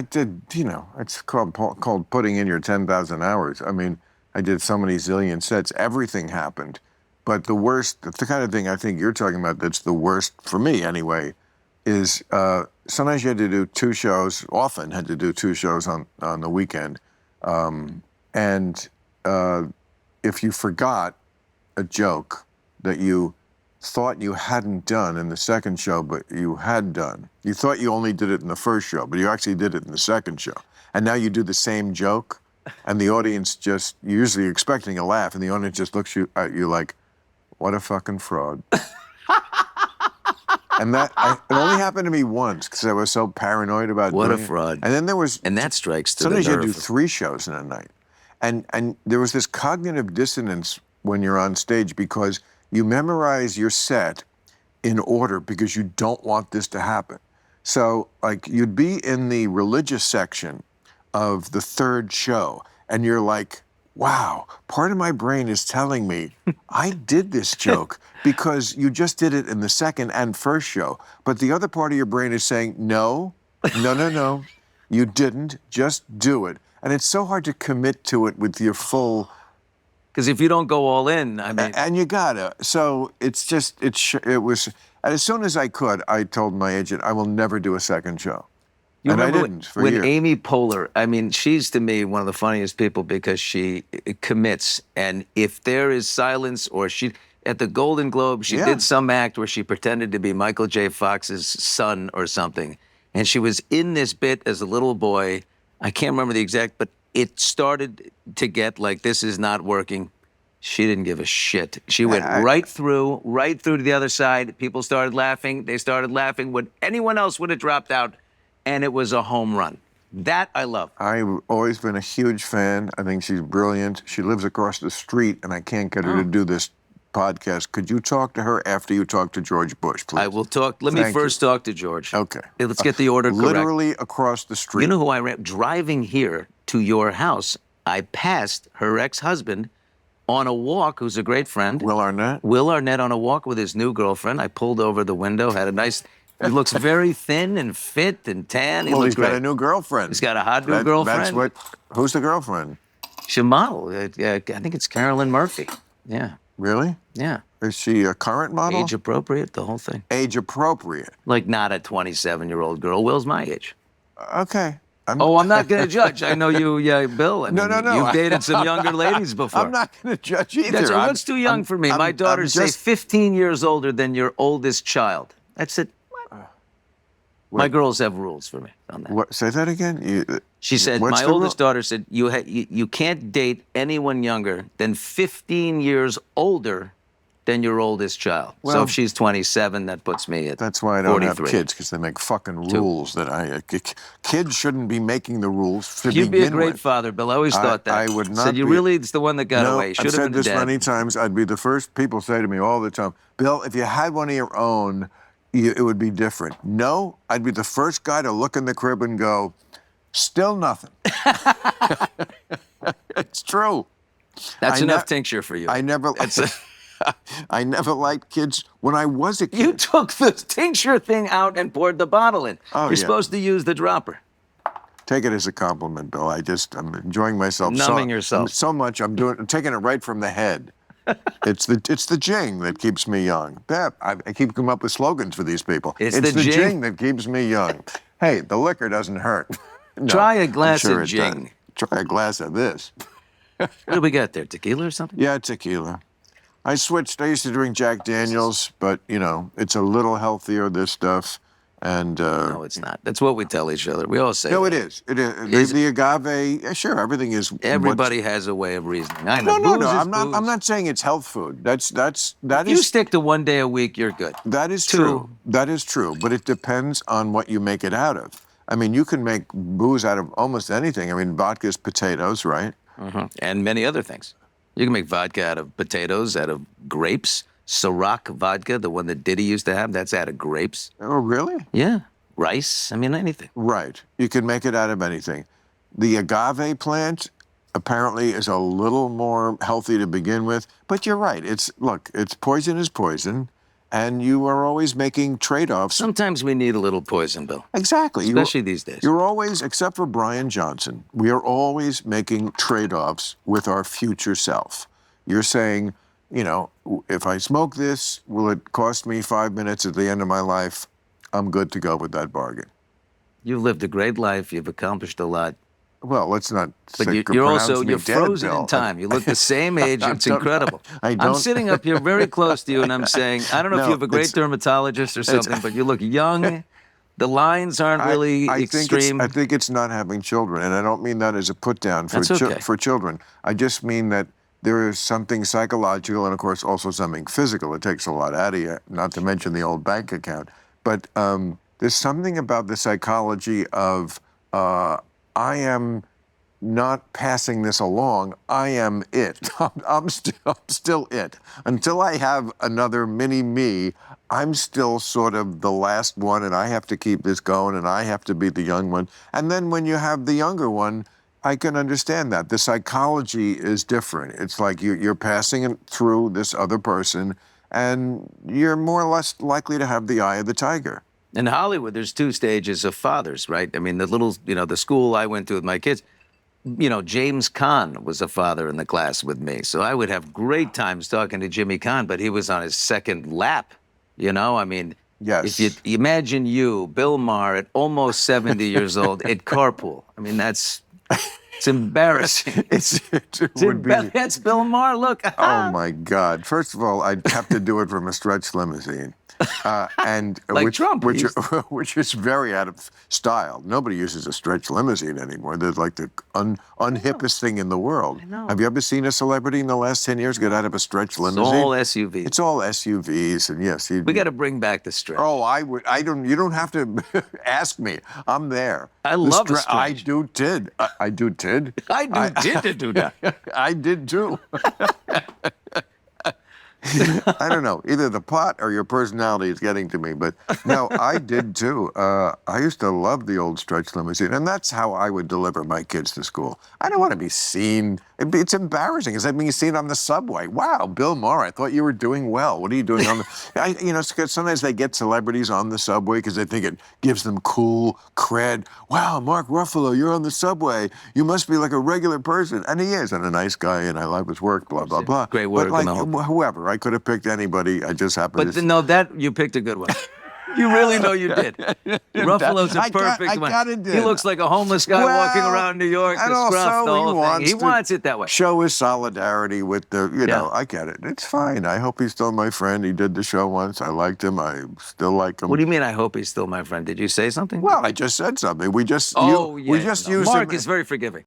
I did, it's called putting in your 10,000 hours. I mean, I did so many zillion sets. Everything happened. But the worst, the kind of thing I think you're talking about that's the worst for me anyway, is sometimes you had to do two shows, often had to do two shows on the weekend. And if you forgot a joke that you thought you hadn't done in the second show, but you had done. You thought you only did it in the first show, but you actually did it in the second show. And now you do the same joke, and the audience just, you're usually expecting a laugh, and the audience just looks at you like, what a fucking fraud. And it only happened to me once, because I was so paranoid about What a doing it. fraud. And then there was... And that strikes to the sometimes you nerve. do three shows in a night. And there was this cognitive dissonance when you're on stage, because you memorize your set in order because you don't want this to happen. So, like, you'd be in the religious section of the third show, and you're like, wow, part of my brain is telling me I did this joke because you just did it in the second and first show. But the other part of your brain is saying, no, you didn't, just do it. And it's so hard to commit to it with your full... Because if you don't go all in, I mean... And you gotta. So it's just, it was... And as soon as I could, I told my agent, I will never do a second show. And I didn't for when years. Amy Poehler, I mean, she's to me one of the funniest people because she commits. And if there is silence, or at the Golden Globe, she did some act where she pretended to be Michael J. Fox's son or something. And she was in this bit as a little boy. I can't remember the exact, but it started to get like, this is not working. She didn't give a shit. She went right through to the other side. People started laughing. They started laughing when anyone else would have dropped out, and it was a home run. That I love. I've always been a huge fan. I think she's brilliant. She lives across the street, and I can't get her to do this podcast. Could you talk to her after you talk to George Bush, please? I will talk. Let me first talk to George. Okay. Hey, let's get the order correct. Literally across the street. You know who I ran? Driving here to your house, I passed her ex-husband on a walk, who's a great friend. Will Arnett? Will Arnett on a walk with his new girlfriend. I pulled over the window, had a nice... He looks very thin and fit and tan. He Well, looks he's got great. a new girlfriend. He's got a hot new girlfriend. Who's the girlfriend? She's a model. I think it's Carolyn Murphy. Yeah. Really? Yeah. Is she a current model? Age appropriate, the whole thing. Age appropriate. Like not a 27-year-old girl. Will's my age. Okay. I'm not going to judge. I know you, Bill. I mean, No. You've dated some younger ladies before. I'm not going to judge either. What's too young for me? My daughter's say 15 years older than your oldest child. That's it. My girls have rules for me on that. What? Say that again? She said, my oldest daughter said, you can't date anyone younger than 15 years older than your oldest child. Well, so if she's 27, that puts me at 43. That's why I don't have kids, because they make fucking rules that kids shouldn't be making the rules to begin with. You'd be a great father, Bill. I always thought that. I would not said, it's the one that got away. Should I've have said been this the dad. many times. I'd be the first. People say to me all the time, Bill, if you had one of your own, it would be different. No, I'd be the first guy to look in the crib and go, still nothing. It's true. That's enough tincture for you. I never liked kids when I was a kid. You took the tincture thing out and poured the bottle in. Oh, You're supposed to use the dropper. Take it as a compliment, Bill. I'm enjoying myself. Numbing yourself. So much. I'm taking it right from the head. It's the jing that keeps me young. I keep coming up with slogans for these people. It's the jing that keeps me young. Hey, the liquor doesn't hurt. No, try a glass of gin. Try a glass of this. What do we got there? Tequila or something? Yeah, tequila. I switched. I used to drink Jack Daniels, but it's a little healthier, this stuff. And no, it's not. That's what we tell each other. We all say no, that. it is. It is. The agave, sure, everything is. Everybody has a way of reasoning. I know. No. I'm not saying it's health food. That you stick to 1 day a week, you're good. That is true. That is true. But it depends on what you make it out of. I mean, you can make booze out of almost anything. I mean, vodka's potatoes, right? Mm-hmm. And many other things. You can make vodka out of potatoes, out of grapes. Ciroc vodka, the one that Diddy used to have, that's out of grapes. Oh, really? Yeah. Rice, I mean, anything. Right. You can make it out of anything. The agave plant apparently is a little more healthy to begin with, but you're right. It's poison is poison, and you are always making trade-offs. Sometimes we need a little poison, Bill. Exactly. Especially these days. You're always, except for Brian Johnson, we are always making trade-offs with our future self. You're saying, you know, if I smoke this, will it cost me 5 minutes at the end of my life? I'm good to go with that bargain. You've lived a great life. You've accomplished a lot. Well, let's not. But you're frozen in time. You look the same age. It's incredible. I'm sitting up here very close to you, and I'm saying, I don't know if you have a great dermatologist or something, but you look young. The lines aren't really extreme. I think it's not having children, and I don't mean that as a put down for for children. I just mean that there is something psychological, and of course also something physical. It takes a lot out of you. Not to mention the old bank account, but there's something about the psychology of. I am not passing this along. I am it. I'm still it. Until I have another mini me, I'm still sort of the last one, and I have to keep this going, and I have to be the young one. And then when you have the younger one, I can understand that. The psychology is different. It's like you're passing it through this other person, and you're more or less likely to have the eye of the tiger. In Hollywood, there's 2 stages of fathers, right? I mean, the school I went to with my kids, James Caan was a father in the class with me. So I would have great times talking to Jimmy Caan, but he was on his second lap, I mean, yes. If you imagine Bill Maher, at almost 70 years old, at carpool. I mean, it's embarrassing. That's Bill Maher, look. Oh, my God. First of all, I'd have to do it from a stretch limousine. And like Trump, which is very out of style. Nobody uses a stretch limousine anymore. They're like the unhippest thing in the world. I know. Have you ever seen a celebrity in the last 10 years get out of a stretch limousine? It's all SUVs. It's all SUVs, and yes, we got to bring back the stretch. Oh, I would. I don't. You don't have to ask me. I'm there. I love a stretch. I do did. I do did. Did do that. I did too. I don't know. Either the pot or your personality is getting to me. But no, I did too. I used to love the old stretch limousine. And that's how I would deliver my kids to school. I don't want to be seen. It's embarrassing. It's like being seen on the subway. Wow, Bill Maher, I thought you were doing well. What are you doing on the... sometimes they get celebrities on the subway because they think it gives them cool cred. Wow, Mark Ruffalo, you're on the subway. You must be like a regular person. And he is, and a nice guy, and I love his work, blah, blah, blah. Great work. But like, whoever. I could have picked anybody. I just happened to... But you picked a good one. You really know you did. Ruffalo's a perfect one. He looks like a homeless guy walking around New York. And also He wants it that way. Show his solidarity with the, I get it. It's fine. I hope he's still my friend. He did the show once. I liked him. I still like him. What do you mean, I hope he's still my friend? Did you say something? Well, I just said something. We just used Mark is very forgiving.